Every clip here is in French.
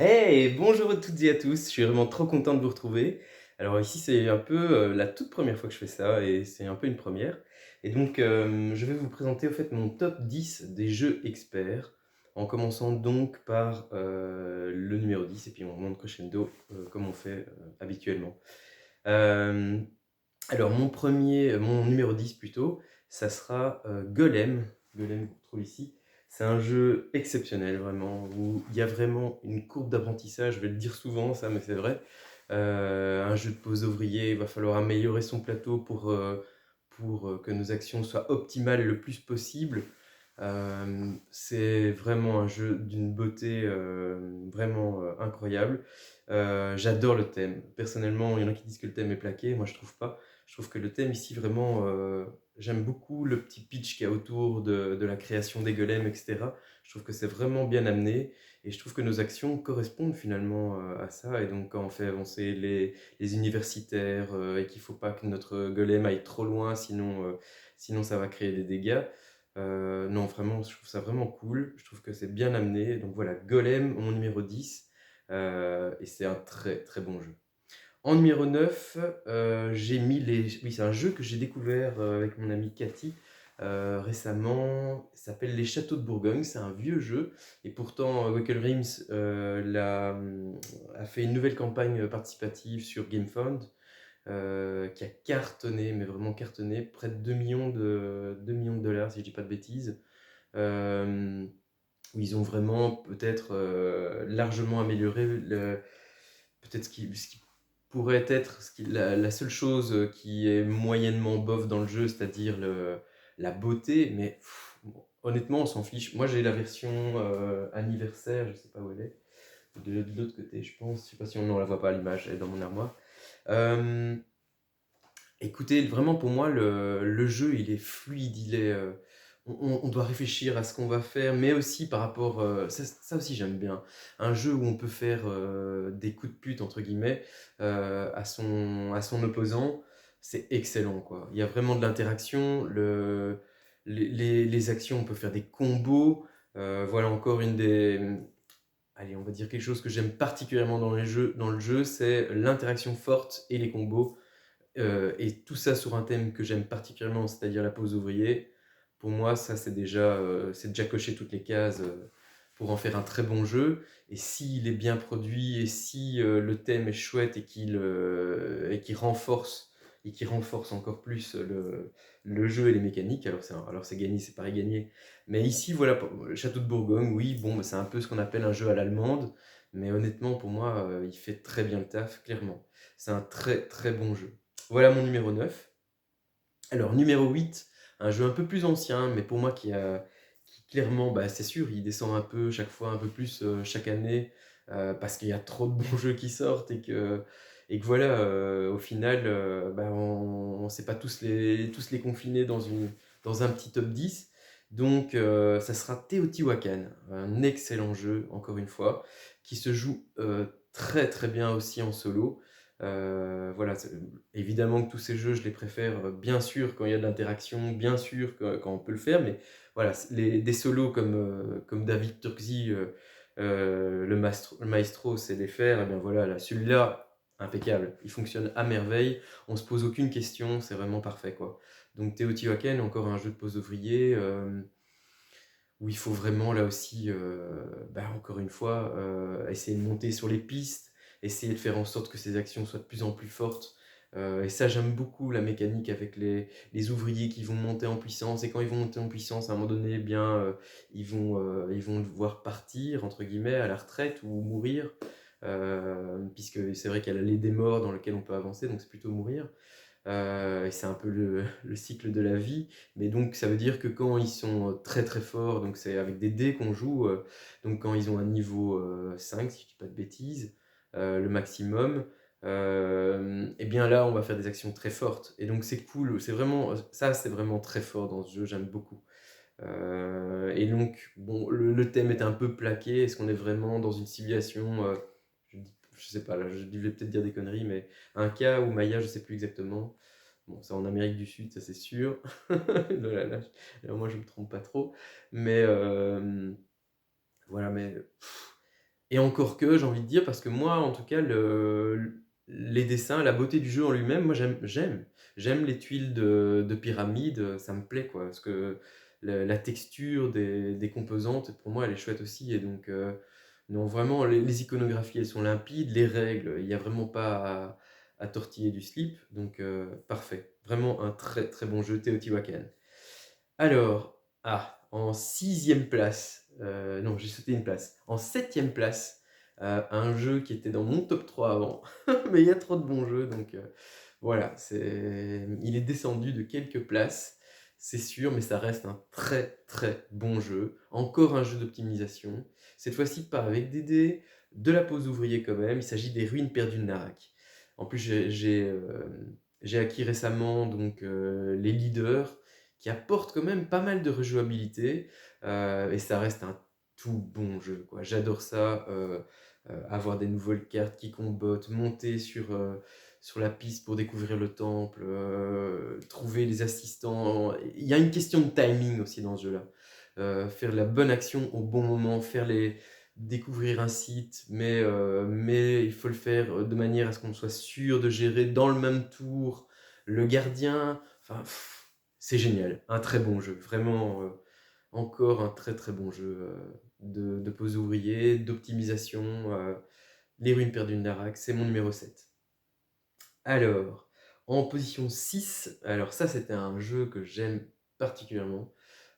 Hey, bonjour à toutes et à tous, je suis vraiment trop content de vous retrouver. Alors ici, c'est un peu la toute première fois que je fais ça et c'est un peu une première. Et donc, je vais vous présenter au fait mon top 10 des jeux experts, en commençant donc par le numéro 10 et puis on monte crescendo comme on fait habituellement. Euh, alors mon numéro 10 plutôt, ça sera Golem. Golem qu'on trouve ici. C'est un jeu exceptionnel vraiment, où il y a vraiment une courbe d'apprentissage, je vais le dire souvent ça, mais c'est vrai. Un jeu de pose ouvrier, il va falloir améliorer son plateau pour que nos actions soient optimales le plus possible. C'est vraiment un jeu d'une beauté vraiment incroyable. J'adore le thème. Personnellement, il y en a qui disent que le thème est plaqué, moi je trouve pas. Je trouve que le thème ici, vraiment, j'aime beaucoup le petit pitch qu'il y a autour de la création des golems, etc. Je trouve que c'est vraiment bien amené et je trouve que nos actions correspondent finalement à ça. Et donc, quand on fait avancer les universitaires et qu'il ne faut pas que notre golem aille trop loin, sinon ça va créer des dégâts. Non, vraiment, je trouve ça vraiment cool. Je trouve que c'est bien amené. Donc voilà, Golem, mon numéro 10. Et c'est un très très bon jeu. En numéro 9, j'ai mis les... Oui, c'est un jeu que j'ai découvert avec mon amie Cathy récemment. Il s'appelle Les Châteaux de Bourgogne. C'est un vieux jeu. Et pourtant, Wackel Reims a fait une nouvelle campagne participative sur GameFound qui a cartonné, mais vraiment cartonné, près de 2 millions de dollars, si je dis pas de bêtises. Euh, où ils ont vraiment peut-être largement amélioré peut-être ce qui pourrait être la seule chose qui est moyennement bof dans le jeu, c'est-à-dire la beauté, mais bon, honnêtement, on s'en fiche. Moi, j'ai la version anniversaire, je sais pas où elle est, de l'autre côté, je pense. Je sais pas si on ne la voit pas à l'image, elle est dans mon armoire. Euh, Écoutez, vraiment pour moi, le jeu, il est fluide, on doit réfléchir à ce qu'on va faire, mais aussi par rapport, ça aussi j'aime bien, un jeu où on peut faire des coups de pute, entre guillemets, à son opposant, c'est excellent, quoi. Il y a vraiment de l'interaction, les actions, on peut faire des combos, voilà encore allez, on va dire quelque chose que j'aime particulièrement dans le jeu, c'est l'interaction forte et les combos. Et tout ça sur un thème que j'aime particulièrement, c'est-à-dire la pause ouvrier. Pour moi, ça, c'est déjà coché toutes les cases pour en faire un très bon jeu. Et s'il est bien produit, et si le thème est chouette et qui renforce encore plus le jeu et les mécaniques, alors c'est gagné, c'est pareil gagné. Mais ici, voilà, Château de Bourgogne, oui, bon, bah, c'est un peu ce qu'on appelle un jeu à l'allemande. Mais honnêtement, pour moi, il fait très bien le taf, clairement. C'est un très très bon jeu. Voilà mon numéro 9. Alors, numéro 8, un jeu un peu plus ancien, mais pour moi qui clairement, bah, c'est sûr, il descend un peu chaque fois, un peu plus chaque année, parce qu'il y a trop de bons jeux qui sortent et que voilà, au final, bah, on ne sait pas tous les confiner dans un petit top 10. Donc, ça sera Teotihuacan, un excellent jeu, encore une fois, qui se joue très très bien aussi en solo. Voilà, évidemment que tous ces jeux, je les préfère bien sûr quand il y a de l'interaction, bien sûr quand on peut le faire, mais voilà, des solos comme David Turkzy, le maestro sait les faire, et bien voilà, là, celui-là, impeccable, il fonctionne à merveille, on se pose aucune question, c'est vraiment parfait quoi. Donc Teotihuacan, encore un jeu de pose ouvrier, où il faut vraiment là aussi, bah, encore une fois, essayer de monter sur les pistes, essayer de faire en sorte que ces actions soient de plus en plus fortes. Et ça, j'aime beaucoup la mécanique avec les ouvriers qui vont monter en puissance. Et quand ils vont monter en puissance, à un moment donné, eh bien, ils vont devoir partir, entre guillemets, à la retraite ou mourir. Puisque c'est vrai qu'il y a l'allée des morts dans lequel on peut avancer, donc c'est plutôt mourir. Et c'est un peu le cycle de la vie. Mais donc, ça veut dire que quand ils sont très très forts, donc c'est avec des dés qu'on joue, donc quand ils ont un niveau 5, si je dis pas de bêtises, le maximum, et bien là, on va faire des actions très fortes. Et donc, c'est cool, c'est vraiment très fort dans ce jeu, j'aime beaucoup. Et donc, bon, le thème est un peu plaqué. Est-ce qu'on est vraiment dans une civilisation, je sais pas, là, je vais peut-être dire des conneries, mais Inca ou Maya, je sais plus exactement. Bon, c'est en Amérique du Sud, ça c'est sûr. Là, moi, je me trompe pas trop. Mais voilà, mais Et encore que, j'ai envie de dire, parce que moi, en tout cas, les dessins, la beauté du jeu en lui-même, moi j'aime les tuiles de pyramide, ça me plaît quoi, parce que la texture des composantes, pour moi, elle est chouette aussi et donc non, vraiment, les iconographies, elles sont limpides, les règles, il y a vraiment pas à tortiller du slip, donc parfait. Vraiment un très, très bon jeu, Teotihuacan. Alors, en sixième place, non, j'ai sauté une place. En septième place, un jeu qui était dans mon top 3 avant, mais il y a trop de bons jeux, donc voilà, il est descendu de quelques places, c'est sûr, mais ça reste un très très bon jeu. Encore un jeu d'optimisation, cette fois-ci pas avec des dés, de la pose ouvrier quand même, il s'agit des Ruines perdues de Narak. En plus, j'ai acquis récemment donc, les leaders, qui apporte quand même pas mal de rejouabilité, et ça reste un tout bon jeu, quoi. J'adore ça, avoir des nouvelles cartes qui combattent, monter sur la piste pour découvrir le temple, trouver les assistants. Il y a une question de timing aussi dans ce jeu-là. Faire la bonne action au bon moment, découvrir un site, mais il faut le faire de manière à ce qu'on soit sûr de gérer dans le même tour le gardien. Enfin, c'est génial, un très bon jeu, vraiment encore un très très bon jeu de pose ouvrier, d'optimisation. Les ruines perdues de Narak, c'est mon numéro 7. Alors, en position 6, alors ça c'était un jeu que j'aime particulièrement.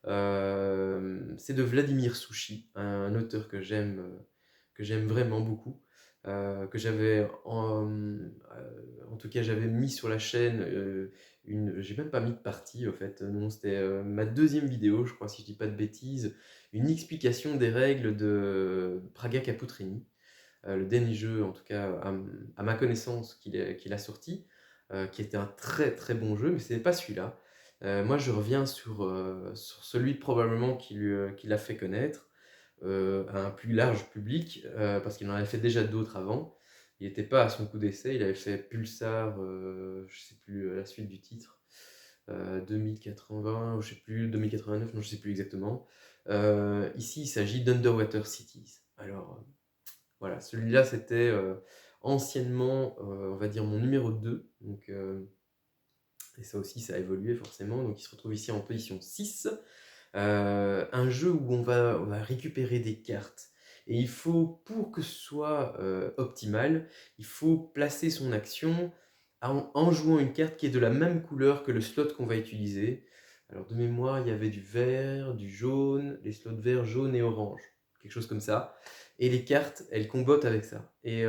C'est de Vladimir Sushi, un auteur que j'aime vraiment beaucoup, que j'avais en tout cas j'avais mis sur la chaîne j'ai même pas mis de partie au fait, non c'était ma deuxième vidéo, je crois si je dis pas de bêtises, une explication des règles de Praga Caputrini, le dernier jeu en tout cas à ma connaissance qu'il a sorti, qui était un très très bon jeu, mais ce n'est pas celui-là. Moi, je reviens sur celui probablement qui l'a fait connaître à un plus large public, parce qu'il en avait fait déjà d'autres avant. Il n'était pas à son coup d'essai, il avait fait Pulsar, je ne sais plus la suite du titre, 2080, ou je sais plus, 2089, non, je sais plus exactement. Ici, il s'agit d'Underwater Cities. Alors, voilà, celui-là, c'était anciennement, on va dire, mon numéro 2. Donc, et ça aussi, ça a évolué forcément. Donc, il se retrouve ici en position 6. Un jeu où on va récupérer des cartes. Et il faut, pour que ce soit optimal, il faut placer son action en jouant une carte qui est de la même couleur que le slot qu'on va utiliser. Alors de mémoire, il y avait du vert, du jaune, les slots verts, jaune et orange, quelque chose comme ça. Et les cartes, elles combattent avec ça. Et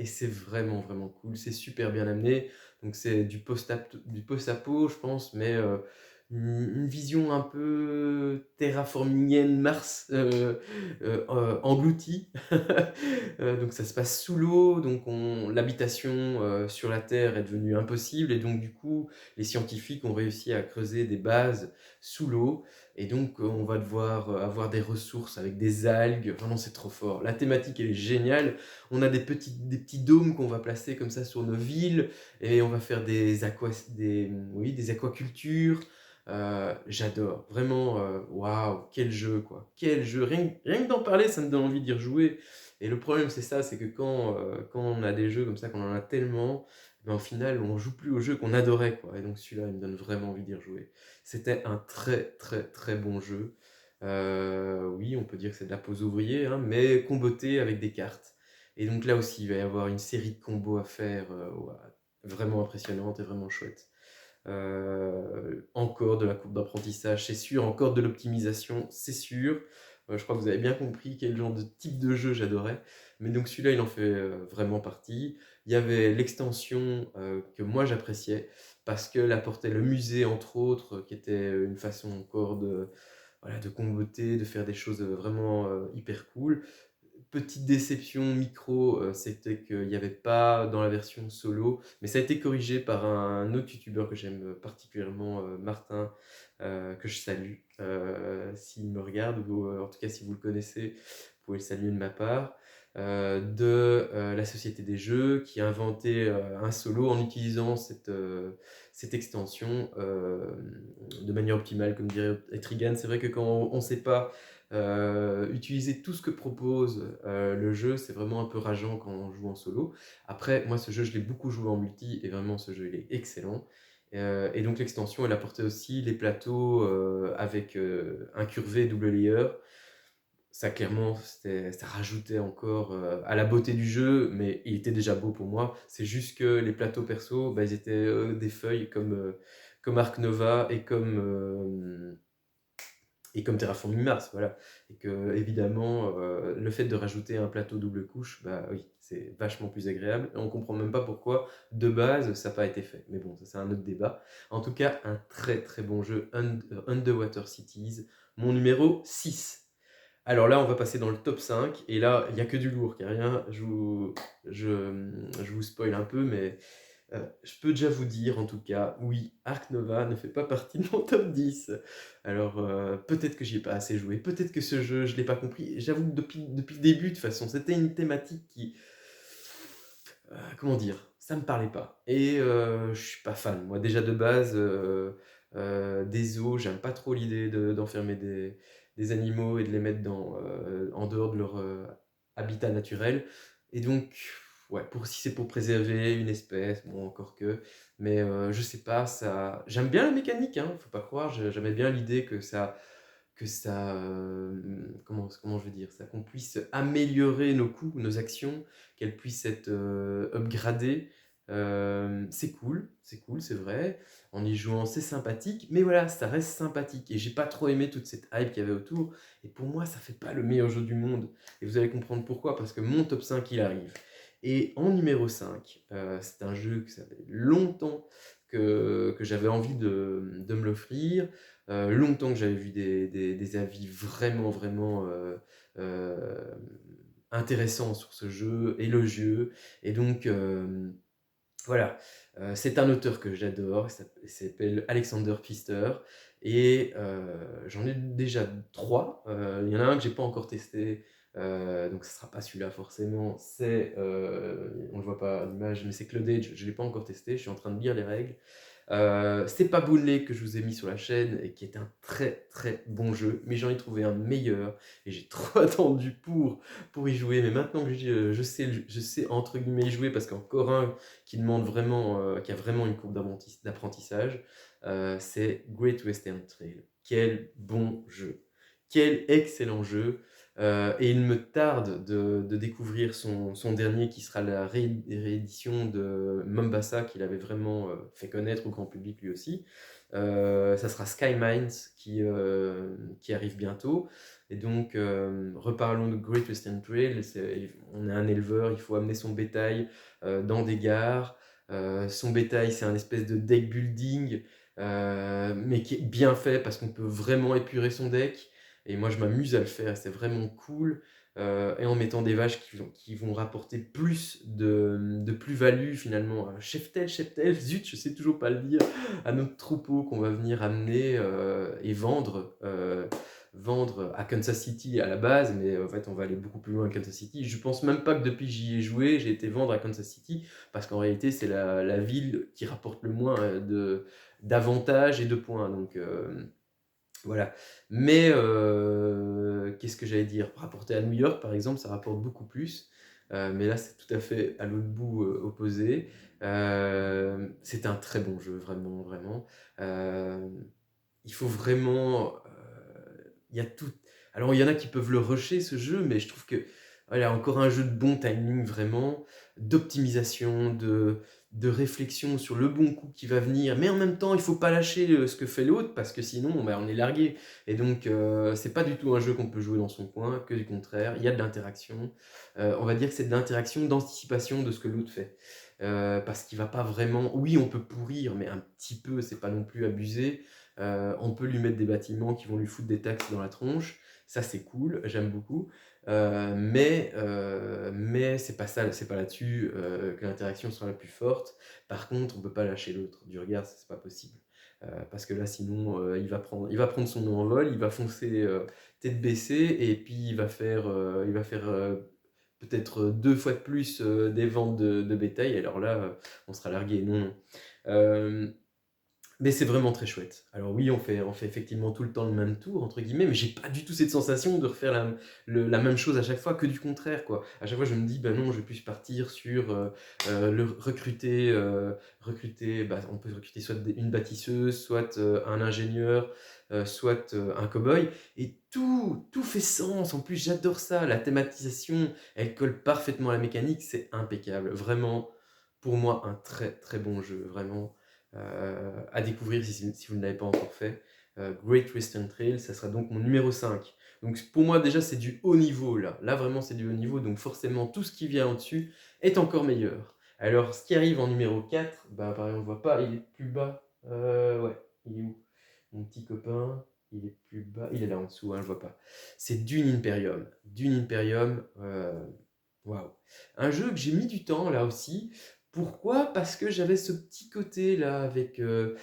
c'est vraiment, vraiment cool. C'est super bien amené. Donc c'est du post-apo, je pense, mais une vision un peu terraformingienne, Mars engloutie. Donc ça se passe sous l'eau, donc l'habitation sur la Terre est devenue impossible, et donc du coup, les scientifiques ont réussi à creuser des bases sous l'eau, et donc on va devoir avoir des ressources avec des algues. Vraiment, c'est trop fort. La thématique, elle est géniale. On a des petits dômes qu'on va placer comme ça sur nos villes, et on va faire des aquacultures. J'adore, vraiment, waouh, quel jeu quoi, quel jeu, rien que d'en parler, ça me donne envie d'y rejouer. Et le problème c'est ça, c'est que quand on a des jeux comme ça, qu'on en a tellement, ben, au final on joue plus aux jeux qu'on adorait quoi, et donc celui-là il me donne vraiment envie d'y rejouer. C'était un très très très bon jeu. Oui, on peut dire que c'est de la pose ouvrier, hein, mais comboté avec des cartes. Et donc là aussi il va y avoir une série de combos à faire, ouais, vraiment impressionnante et vraiment chouette. Encore de la courbe d'apprentissage, c'est sûr, encore de l'optimisation, c'est sûr. Je crois que vous avez bien compris quel genre de type de jeu j'adorais. Mais donc celui-là, il en fait vraiment partie. Il y avait l'extension que moi j'appréciais parce qu'elle apportait le musée, entre autres, qui était une façon encore voilà, de comboter, de faire des choses vraiment hyper cool. Petite déception micro, c'était qu'il n'y avait pas dans la version solo, mais ça a été corrigé par un autre youtubeur que j'aime particulièrement, Martin, que je salue, s'il me regarde, ou en tout cas si vous le connaissez, vous pouvez le saluer de ma part, la Société des Jeux, qui a inventé un solo en utilisant cette extension de manière optimale, comme dirait Etrigan. C'est vrai que quand on ne sait pas utiliser tout ce que propose le jeu, c'est vraiment un peu rageant quand on joue en solo. Après, moi, ce jeu, je l'ai beaucoup joué en multi, et vraiment, ce jeu, il est excellent. Et donc l'extension, elle apportait aussi les plateaux avec incurvé double layer. Ça, clairement, ça rajoutait encore à la beauté du jeu, mais il était déjà beau pour moi. C'est juste que les plateaux perso, bah, ils étaient des feuilles comme Ark Nova et comme Terraforming Mars, voilà. Et que, évidemment, le fait de rajouter un plateau double couche, bah oui, c'est vachement plus agréable. Et on comprend même pas pourquoi, de base, ça n'a pas été fait. Mais bon, ça, c'est un autre débat. En tout cas, un très très bon jeu, Underwater Cities, mon numéro 6. Alors là, on va passer dans le top 5, et là, il n'y a que du lourd, car rien, je vous spoil un peu, mais je peux déjà vous dire, en tout cas, oui, Ark Nova ne fait pas partie de mon top 10. Alors, peut-être que j'y ai pas assez joué, peut-être que ce jeu, je l'ai pas compris. J'avoue que depuis le début, de toute façon, c'était une thématique qui... comment dire? Ça me parlait pas. Et je suis pas fan. Moi, déjà de base, des zoos, j'aime pas trop l'idée d'enfermer des animaux et de les mettre en dehors de leur habitat naturel. Et donc, ouais, si c'est pour préserver une espèce, bon, encore que. Mais je sais pas, ça. J'aime bien la mécanique, hein, faut pas croire. J'aimais bien l'idée comment je veux dire ça, qu'on puisse améliorer nos coups, nos actions, qu'elles puissent être upgradées. C'est cool, c'est vrai. En y jouant, c'est sympathique, mais voilà, ça reste sympathique. Et j'ai pas trop aimé toute cette hype qu'il y avait autour. Et pour moi, ça fait pas le meilleur jeu du monde. Et vous allez comprendre pourquoi, parce que mon top 5, il arrive. Et en numéro 5, c'est un jeu que ça fait longtemps que j'avais envie de me l'offrir. Longtemps que j'avais vu des avis vraiment, vraiment intéressants sur ce jeu, élogieux. Et donc, voilà, c'est un auteur que j'adore, il s'appelle Alexander Pfister. Et j'en ai déjà 3. Il y en a un que j'ai pas encore testé, donc ce sera pas celui-là forcément. On le voit pas à l'image, mais c'est Cloud Age, je l'ai pas encore testé, je suis en train de lire les règles. C'est pas Boon Lake que je vous ai mis sur la chaîne et qui est un très très bon jeu, mais j'en ai trouvé un meilleur et j'ai trop attendu pour y jouer. Mais maintenant que je sais entre guillemets y jouer, parce qu'encore un qui demande vraiment, qui a vraiment une courbe d'apprentissage, c'est Great Western Trail. Quel bon jeu, quel excellent jeu. Et il me tarde de découvrir son dernier, qui sera la réédition de Mombasa, qu'il avait vraiment fait connaître au grand public lui aussi. Ça sera Sky Mines qui arrive bientôt. Et donc, reparlons de Great Western Trail. On est un éleveur, il faut amener son bétail dans des gares. Son bétail, c'est un espèce de deck building, mais qui est bien fait parce qu'on peut vraiment épurer son deck. Et moi, je m'amuse à le faire, c'est vraiment cool. Et en mettant des vaches qui vont rapporter plus de plus-value finalement. Cheptel, zut, je sais toujours pas le dire, à notre troupeau qu'on va venir amener et vendre à Kansas City à la base, mais en fait on va aller beaucoup plus loin à Kansas City. Je pense même pas que depuis que j'y ai joué, j'ai été vendre à Kansas City, parce qu'en réalité c'est la ville qui rapporte le moins d'avantages et de points. Donc voilà. Mais qu'est-ce que j'allais dire? Rapporté à New York, par exemple, ça rapporte beaucoup plus. Mais là, c'est tout à fait à l'autre bout opposé. C'est un très bon jeu, vraiment, vraiment. Euh, il faut vraiment. Il y a tout. Alors, il y en a qui peuvent le rusher, ce jeu, mais je trouve que voilà, encore un jeu de bon timing, vraiment, d'optimisation, de réflexion sur le bon coup qui va venir, mais en même temps, il faut pas lâcher ce que fait l'autre, parce que sinon, bah, on est largué. Et donc, c'est pas du tout un jeu qu'on peut jouer dans son coin, que du contraire. Il y a de l'interaction. On va dire que c'est de l'interaction, d'anticipation de ce que l'autre fait. Parce qu'il va pas vraiment. Oui, on peut pourrir, mais un petit peu, c'est pas non plus abusé. On peut lui mettre des bâtiments qui vont lui foutre des taxes dans la tronche. Ça, c'est cool, j'aime beaucoup. Mais c'est pas ça, c'est pas là-dessus que l'interaction sera la plus forte. Par contre, on peut pas lâcher l'autre du regard, ça, c'est pas possible. Parce que là, sinon, il va prendre son envol, il va foncer tête baissée, et puis il va faire peut-être 2 fois de plus des ventes de bétail. Alors là, on sera largué. Non, non. Euh, Mais c'est vraiment très chouette. Alors oui, on fait effectivement tout le temps le même tour, entre guillemets, mais j'ai pas du tout cette sensation de refaire la même chose à chaque fois, que du contraire, quoi. À chaque fois, je me dis, ben non, je vais plus partir sur recruter, bah, on peut recruter soit une bâtisseuse, soit un ingénieur, soit un cow-boy, et tout fait sens. En plus, j'adore ça. La thématisation, elle colle parfaitement à la mécanique, c'est impeccable. Vraiment, pour moi, un très très bon jeu, vraiment à découvrir si vous ne l'avez pas encore fait. Great Western Trail, ça sera donc mon numéro 5. Donc pour moi déjà c'est du haut niveau là. Là vraiment c'est du haut niveau, donc forcément tout ce qui vient au-dessus est encore meilleur. Alors ce qui arrive en numéro 4, bah pareil on ne voit pas, il est plus bas. Ouais, il est où? Mon petit copain, il est plus bas, il est là en dessous, hein, je vois pas. C'est Dune Imperium. Dune Imperium, waouh. Un jeu que j'ai mis du temps là aussi. Pourquoi? Parce que j'avais ce petit côté là avec le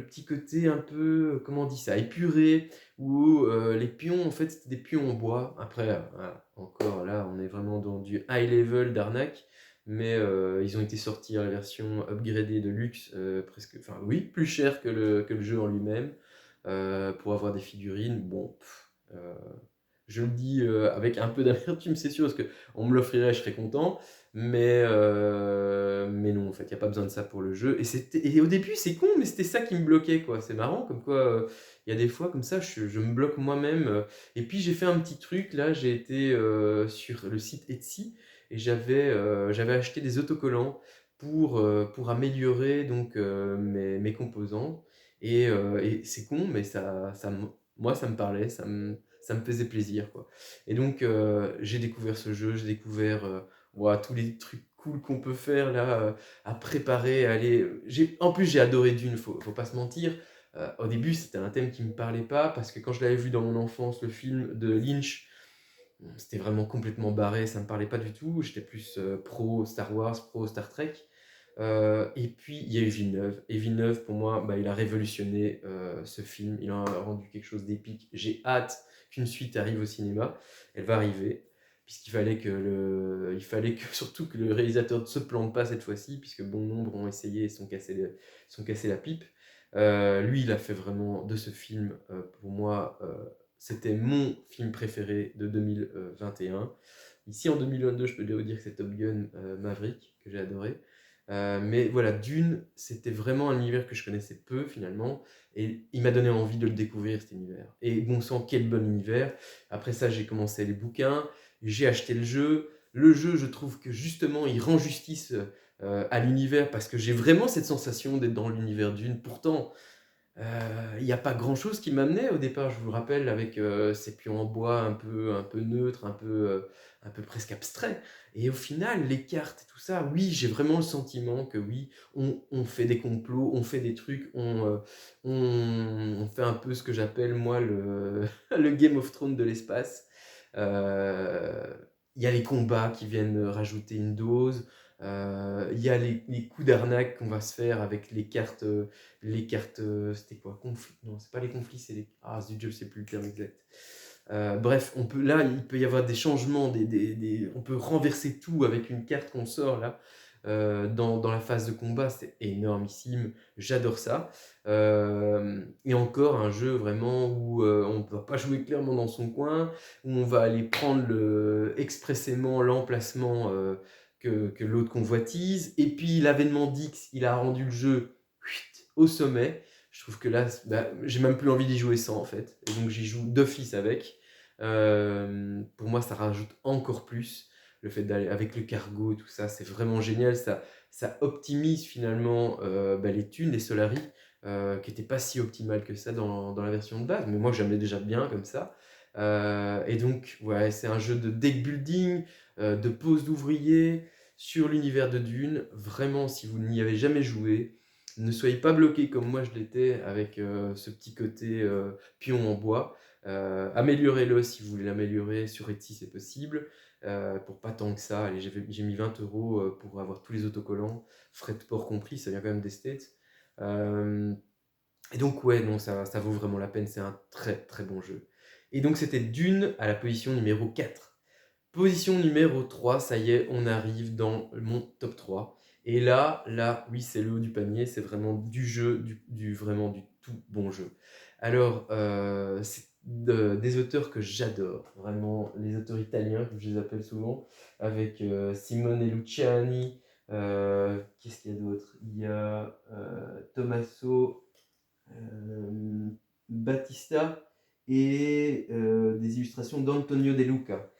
petit côté un peu, comment on dit ça, épuré, où les pions en fait c'était des pions en bois. Après, voilà, encore là on est vraiment dans du high level d'arnaque, mais ils ont été sortis à la version upgradée de luxe, presque, enfin oui, plus cher que le jeu en lui-même, pour avoir des figurines. Bon, je le dis avec un peu d'amertume, c'est sûr, parce qu'on me l'offrirait, je serais content. Mais non, en fait, il n'y a pas besoin de ça pour le jeu. Et au début, c'est con, mais c'était ça qui me bloquait, quoi. C'est marrant, comme quoi, il y a des fois, comme ça, je me bloque moi-même. Et puis, j'ai fait un petit truc, là, j'ai été sur le site Etsy, et j'avais acheté des autocollants pour améliorer donc, mes composants. Et c'est con, mais moi, ça me parlait, ça me faisait plaisir, quoi. Et donc, j'ai découvert ce jeu, j'ai découvert ouah, tous les trucs cool qu'on peut faire là, à préparer, à aller. En plus, j'ai adoré Dune, faut pas se mentir. Au début, c'était un thème qui me parlait pas, parce que quand je l'avais vu dans mon enfance, le film de Lynch, c'était vraiment complètement barré, ça me parlait pas du tout. J'étais plus pro Star Wars, pro Star Trek. Et puis il y a eu Villeneuve. Et Villeneuve, pour moi, bah, il a révolutionné ce film. Il en a rendu quelque chose d'épique. J'ai hâte qu'une suite arrive au cinéma. Elle va arriver, puisqu'il fallait il fallait que surtout que le réalisateur ne se plante pas cette fois-ci, puisque bon nombre ont essayé et sont cassés la pipe. Lui, il a fait vraiment de ce film, pour moi, c'était mon film préféré de 2021. Ici, en 2022, je peux vous dire que c'est Top Gun Maverick, que j'ai adoré. Mais voilà, Dune, c'était vraiment un univers que je connaissais peu finalement, et il m'a donné envie de le découvrir, cet univers. Et bon sang, quel bon univers. Après ça, j'ai commencé les bouquins, j'ai acheté le jeu. Le jeu, je trouve que justement, il rend justice à l'univers, parce que j'ai vraiment cette sensation d'être dans l'univers Dune. Pourtant, il n'y a pas grand-chose qui m'amenait au départ, je vous le rappelle, avec ces pions en bois un peu neutres, un peu presque abstraits. Et au final, les cartes et tout ça, oui, j'ai vraiment le sentiment que oui, on fait des complots, on fait des trucs, on fait un peu ce que j'appelle moi le Game of Thrones de l'espace. Euh, Il y a les combats qui viennent rajouter une dose. Il y a les coups d'arnaque qu'on va se faire avec les cartes, c'était quoi? Conflit? Non, c'est pas les conflits, c'est les. Ah, zut, je sais plus le terme exact. Bref, là, il peut y avoir des changements, on peut renverser tout avec une carte qu'on sort là. Dans la phase de combat, c'est énormissime, j'adore ça. Et encore un jeu vraiment où on ne va pas jouer clairement dans son coin, où on va aller prendre expressément l'emplacement que l'autre convoitise. Et puis l'avènement d'X, il a rendu le jeu au sommet. Je trouve que là, bah, j'ai même plus envie d'y jouer sans en fait. Et donc j'y joue d'office avec. Pour moi, ça rajoute encore plus le fait d'aller avec le cargo et tout ça. C'est vraiment génial. Ça optimise finalement bah, les thunes, les Solari, qui n'étaient pas si optimales que ça dans la version de base. Mais moi, j'aimais déjà bien comme ça. Et donc, ouais, c'est un jeu de deck building, de pose d'ouvriers sur l'univers de Dune. Vraiment, si vous n'y avez jamais joué, ne soyez pas bloqué comme moi je l'étais avec ce petit côté pion en bois. Améliorez-le si vous voulez l'améliorer. Sur Etsy, c'est possible. Pour pas tant que ça. Allez, j'ai mis 20 € pour avoir tous les autocollants, frais de port compris, ça vient quand même des States. Euh, et donc, ouais, non, ça vaut vraiment la peine. C'est un très très bon jeu. Et donc, c'était Dune à la position numéro 4. Position numéro 3, ça y est, on arrive dans mon top 3. Et là, oui, c'est le haut du panier, c'est vraiment du jeu, vraiment du tout bon jeu. Alors, c'est des auteurs que j'adore, vraiment, les auteurs italiens, comme je les appelle souvent, avec Simone Luciani, qu'est-ce qu'il y a d'autre? Il y a Tommaso Battista et des illustrations d'Antonio De Luca.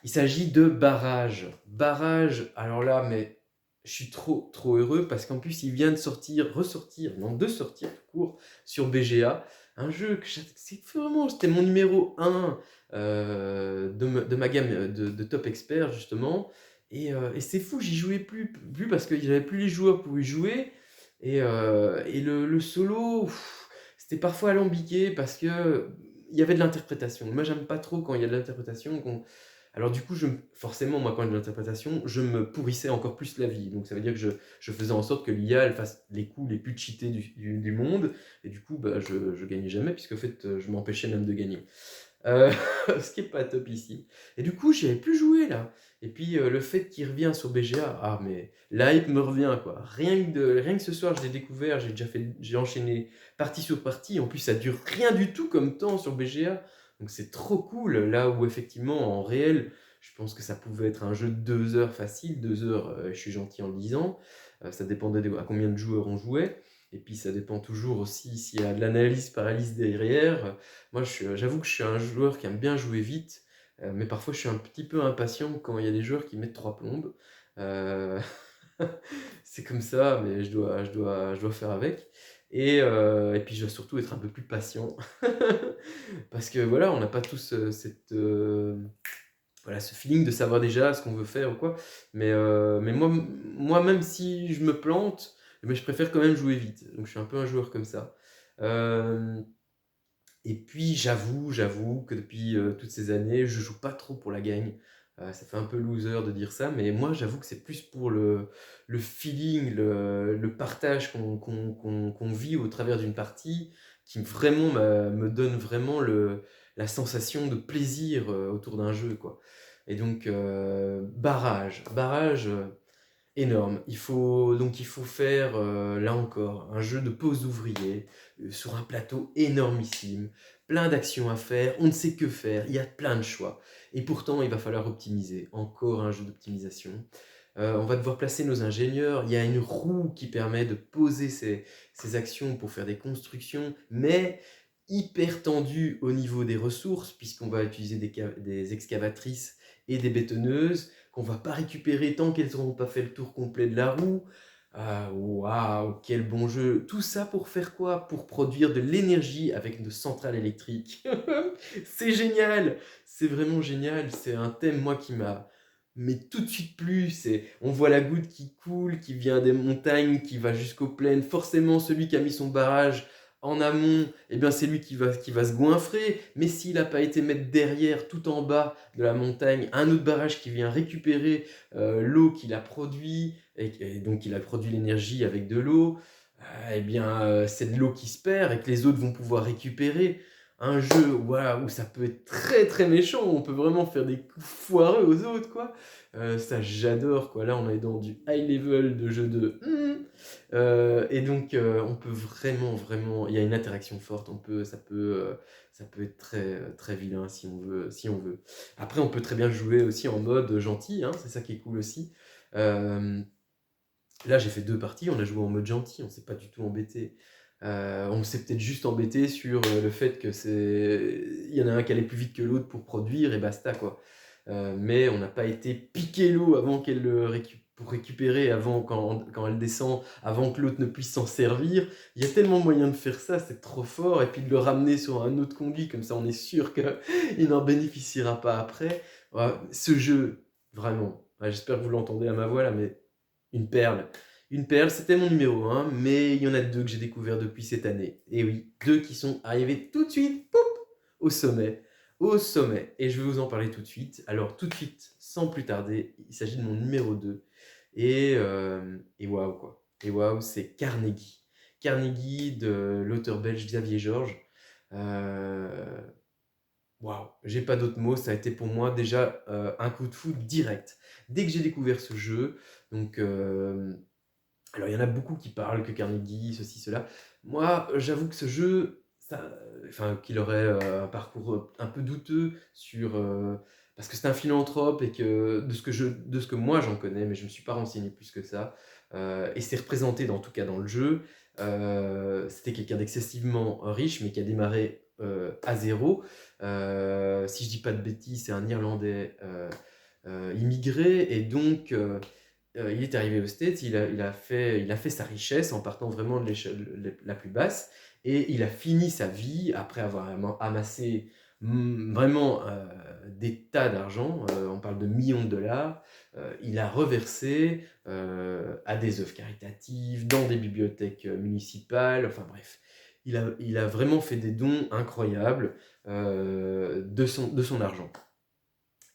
Il s'agit de Barrage. Barrage, alors là, mais je suis trop heureux parce qu'en plus, il vient de sortir tout court sur BGA. Un jeu que c'est vraiment, c'était mon numéro 1 de ma gamme de Top Expert, justement. Et c'est fou, j'y jouais plus parce qu'il n'y avait plus les joueurs pour y jouer. Et le solo, c'était parfois alambiqué parce que il y avait de l'interprétation. Moi, j'aime pas trop quand il y a de l'interprétation. Alors du coup, forcément, moi, quand il y a de l'interprétation, je me pourrissais encore plus la vie. Donc ça veut dire que je faisais en sorte que l'IA, elle fasse les coups les plus cheatés du monde. Et du coup, bah, je gagnais jamais, puisque en fait, je m'empêchais même de gagner. Euh, ce qui est pas top ici. Et du coup, j'y avais plus joué là. Et puis le fait qu'il revient sur BGA, ah mais l'hype me revient quoi. Rien que ce soir, je l'ai découvert, j'ai enchaîné partie sur partie. En plus, ça dure rien du tout comme temps sur BGA. Donc c'est trop cool. Là où effectivement, en réel, je pense que ça pouvait être un jeu de 2 heures facile. 2 heures, je suis gentil en le disant. Ça dépendait à combien de joueurs on jouait. Et puis ça dépend toujours aussi s'il y a de l'analyse paralyse derrière. Moi, j'avoue que je suis un joueur qui aime bien jouer vite, mais parfois je suis un petit peu impatient quand il y a des joueurs qui mettent 3 plombes. Euh, c'est comme ça, mais je dois faire avec. Et puis je dois surtout être un peu plus patient. Parce que voilà, on n'a pas tous voilà, ce feeling de savoir déjà ce qu'on veut faire ou quoi. Mais moi, même si je me plante, mais je préfère quand même jouer vite. Donc je suis un peu un joueur comme ça. Euh, et puis j'avoue que depuis toutes ces années, je joue pas trop pour la gagne. Ça fait un peu loser de dire ça, mais moi j'avoue que c'est plus pour le feeling, le partage qu'on vit au travers d'une partie qui vraiment me donne vraiment la sensation de plaisir autour d'un jeu, quoi. Et donc, barrage, énorme. Donc il faut faire, là encore, un jeu de pose d'ouvrier, sur un plateau énormissime, plein d'actions à faire, on ne sait que faire, il y a plein de choix. Et pourtant, il va falloir optimiser. Encore un jeu d'optimisation. On va devoir placer nos ingénieurs. Il y a une roue qui permet de poser ces actions pour faire des constructions, mais hyper tendue au niveau des ressources, puisqu'on va utiliser des excavatrices et des bétonneuses qu'on va pas récupérer tant qu'elles n'auront pas fait le tour complet de la roue. Ah, waouh, quel bon jeu! Tout ça pour faire quoi? Pour produire de l'énergie avec nos centrales électriques. C'est génial! C'est vraiment génial. C'est un thème, moi, qui m'a mais tout de suite plu. On voit la goutte qui coule, qui vient des montagnes, qui va jusqu'aux plaines. Forcément, celui qui a mis son barrage en amont, eh bien, c'est lui qui va se goinfrer. Mais s'il n'a pas été mettre derrière, tout en bas de la montagne, un autre barrage qui vient récupérer l'eau qu'il a produit, et donc il a produit l'énergie avec de l'eau, eh bien, c'est de l'eau qui se perd et que les autres vont pouvoir récupérer. Un jeu voilà, où ça peut être très très méchant, on peut vraiment faire des coups foireux aux autres, quoi. Ça, j'adore, quoi. Là, on est dans du high level de jeu de et donc, on peut vraiment, il y a une interaction forte. Ça peut être très très vilain si on veut. Après, on peut très bien jouer aussi en mode gentil, hein, c'est ça qui est cool aussi. Euh, Là, j'ai fait 2 parties, on a joué en mode gentil, on s'est pas du tout embêté. On s'est peut-être juste embêté sur le fait que il y en a un qui allait plus vite que l'autre pour produire et basta, quoi. Mais on n'a pas été piquer l'eau avant qu'elle pour récupérer avant quand elle descend, avant que l'autre ne puisse s'en servir. Il y a tellement moyen de faire ça, c'est trop fort. Et puis de le ramener sur un autre conduit, comme ça on est sûr qu'il n'en bénéficiera pas après. Ouais, ce jeu, vraiment, ouais, j'espère que vous l'entendez à ma voix là, mais une perle. Une perle, c'était mon numéro 1, mais il y en a 2 que j'ai découvert depuis cette année. Et oui, 2 qui sont arrivés tout de suite, poup, au sommet. Au sommet. Et je vais vous en parler tout de suite. Alors, tout de suite, sans plus tarder, il s'agit de mon numéro 2. Et waouh, quoi. Et waouh, c'est Carnegie. Carnegie de l'auteur belge Xavier Georges. Euh, waouh, j'ai pas d'autres mots, ça a été pour moi déjà, un coup de foudre direct. Dès que j'ai découvert ce jeu, donc alors il y en a beaucoup qui parlent que Carnegie, ceci, cela. Moi, j'avoue que ce jeu, ça enfin qu'il aurait, un parcours, un peu douteux sur, parce que c'est un philanthrope et que de ce que moi j'en connais, mais je me suis pas renseigné plus que ça, et c'est représenté en tout cas dans le jeu, c'était quelqu'un d'excessivement riche, mais qui a démarré, à zéro. Si je dis pas de bêtises, c'est un Irlandais, immigré et donc il est arrivé aux States, il a fait sa richesse en partant vraiment de l'échelle la plus basse et il a fini sa vie après avoir amassé, vraiment, des tas d'argent, on parle de millions de dollars, il a reversé, à des œuvres caritatives, dans des bibliothèques, municipales, enfin bref. Il a vraiment fait des dons incroyables, de son argent.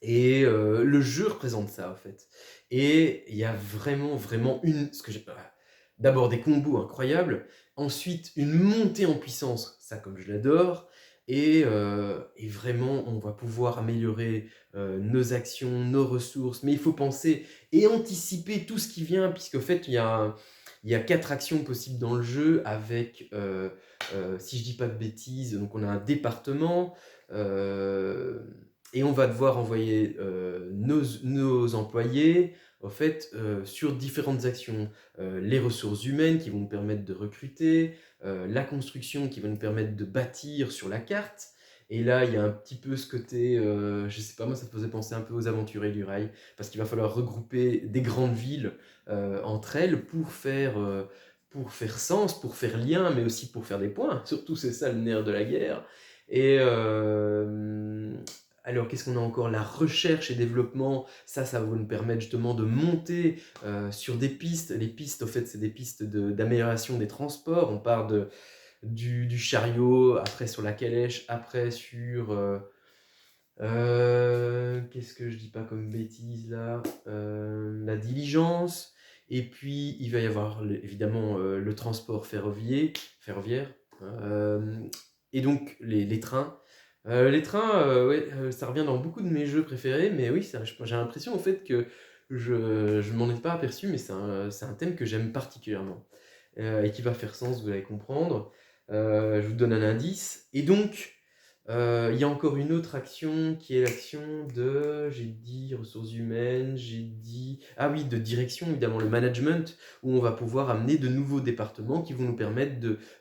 Et le jeu représente ça, en fait. Et il y a vraiment, vraiment ce que j'ai d'abord des combos incroyables, ensuite une montée en puissance, ça comme je l'adore et vraiment on va pouvoir améliorer, nos actions, nos ressources, mais il faut penser et anticiper tout ce qui vient puisqu'en fait il y a 4 actions possibles dans le jeu avec, si je dis pas de bêtises, donc on a un département, et on va devoir envoyer nos employés au fait, sur différentes actions. Les ressources humaines qui vont nous permettre de recruter, la construction qui va nous permettre de bâtir sur la carte. Et là, il y a un petit peu ce côté, je sais pas, moi ça me faisait penser un peu aux Aventuriers du Rail, parce qu'il va falloir regrouper des grandes villes entre elles pour faire sens, pour faire lien, mais aussi pour faire des points. Surtout, c'est ça le nerf de la guerre. Et alors, qu'est-ce qu'on a encore? La recherche et développement, ça va nous permettre justement de monter sur des pistes. Les pistes, au fait, c'est des pistes d'amélioration des transports. On part du chariot, après sur la calèche, après sur... qu'est-ce que je dis pas comme bêtise là? La diligence. Et puis, il va y avoir évidemment le transport ferroviaire. euh, et donc, les trains. Les trains, ouais, ça revient dans beaucoup de mes jeux préférés, mais oui, j'ai l'impression en fait que je m'en ai pas aperçu, mais c'est un thème que j'aime particulièrement et qui va faire sens, vous allez comprendre. Je vous donne un indice. Et donc, il y a encore une autre action qui est l'action j'ai dit ressources humaines, j'ai dit, ah oui, de direction, évidemment, le management, où on va pouvoir amener de nouveaux départements qui vont nous permettre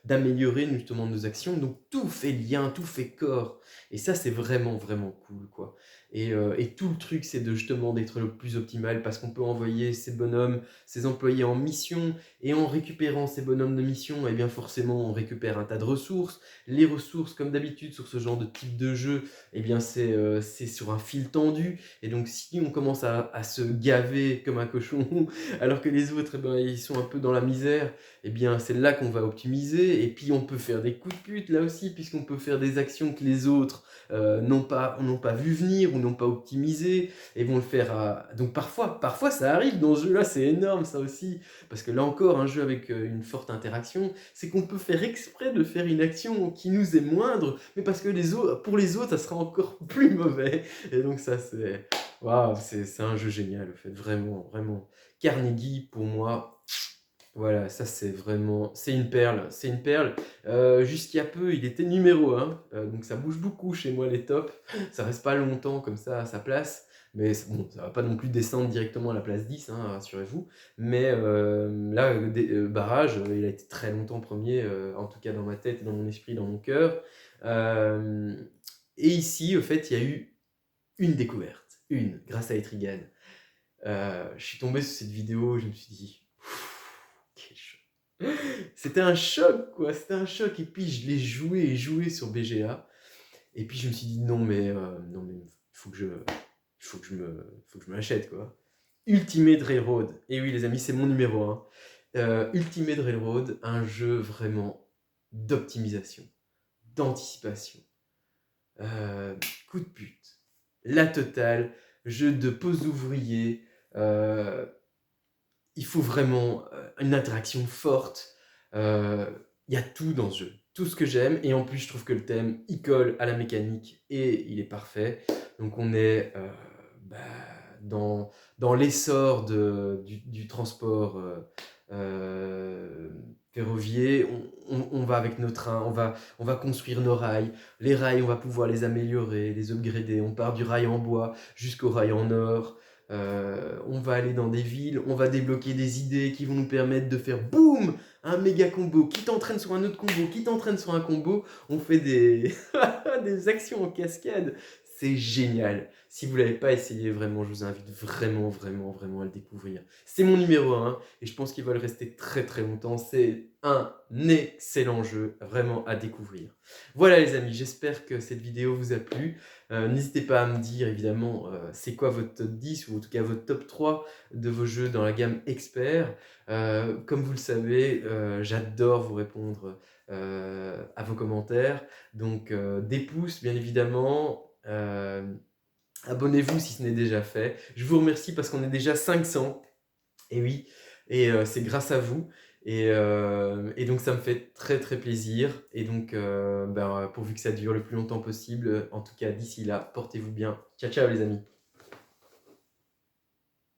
d'améliorer justement nos actions. Donc tout fait lien, tout fait corps. Et ça, c'est vraiment, vraiment cool, quoi. Et tout le truc, c'est justement d'être le plus optimal parce qu'on peut envoyer ces bonhommes, ces employés en mission, et en récupérant ces bonhommes de mission, eh bien forcément, on récupère un tas de ressources. Les ressources, comme d'habitude, sur ce genre de type de jeu, eh bien c'est sur un fil tendu. Et donc, si on commence à se gaver comme un cochon, alors que les autres, eh ben, ils sont un peu dans la misère, eh bien, c'est là qu'on va optimiser. Et puis, on peut faire des coups de pute, là aussi, puisqu'on peut faire des actions que les autres n'ont pas vu venir ou n'ont pas optimisé et vont le faire donc parfois ça arrive dans ce jeu-là, c'est énorme ça aussi, parce que là encore, un jeu avec une forte interaction, c'est qu'on peut faire exprès de faire une action qui nous est moindre, mais parce que pour les autres, ça sera encore plus mauvais. Et donc ça, waouh, c'est un jeu génial, en fait, vraiment, vraiment. Carnegie, pour moi, voilà, ça c'est une perle, c'est une perle. Jusqu'il y a peu, il était numéro 1, donc ça bouge beaucoup chez moi les tops. Ça reste pas longtemps comme ça à sa place, mais bon, ça va pas non plus descendre directement à la place 10, hein, rassurez-vous. Mais là, Barrage, il a été très longtemps premier, en tout cas dans ma tête, dans mon esprit, dans mon cœur. Euh, et ici, au fait, il y a eu une découverte, grâce à Etrigan. Je suis tombé sur cette vidéo, je me suis dit, quel choc. C'était un choc, quoi, c'était un choc. Et puis je l'ai joué et joué sur BGA. Et puis je me suis dit, non, mais il faut que je me l'achète, quoi. Ultimate Railroad. Et oui, les amis, c'est mon numéro 1. Ultimate Railroad, un jeu vraiment d'optimisation, d'anticipation, euh, coup de pute, la totale, jeu de pose d'ouvrier. euh, il faut vraiment une interaction forte. Il y a tout dans ce jeu. tout ce que j'aime et en plus je trouve que le thème, il colle à la mécanique et il est parfait. Donc on est bah, dans, dans l'essor du transport ferroviaire. On va avec nos trains, on va construire nos rails. Les rails, on va pouvoir les améliorer, les upgrader. On part du rail en bois jusqu'au rail en or. On va aller dans des villes, on va débloquer des idées qui vont nous permettre de faire boum, un méga combo, qui t'entraîne sur un autre combo, qui t'entraîne sur un combo. On fait des, des actions en cascade. C'est génial. Si vous ne l'avez pas essayé, vraiment, je vous invite vraiment, vraiment, vraiment à le découvrir. C'est mon numéro 1 et je pense qu'il va le rester très très longtemps. C'est un excellent jeu, vraiment à découvrir. Voilà les amis, j'espère que cette vidéo vous a plu. N'hésitez pas à me dire évidemment c'est quoi votre top 10 ou en tout cas votre top 3 de vos jeux dans la gamme expert. Comme vous le savez, j'adore vous répondre à vos commentaires. Donc des pouces bien évidemment. Abonnez-vous si ce n'est déjà fait. Je vous remercie parce qu'on est déjà 500. Et oui, et c'est grâce à vous. Et donc ça me fait très très plaisir. Et donc pourvu que ça dure le plus longtemps possible, en tout cas d'ici là, portez-vous bien. Ciao ciao les amis.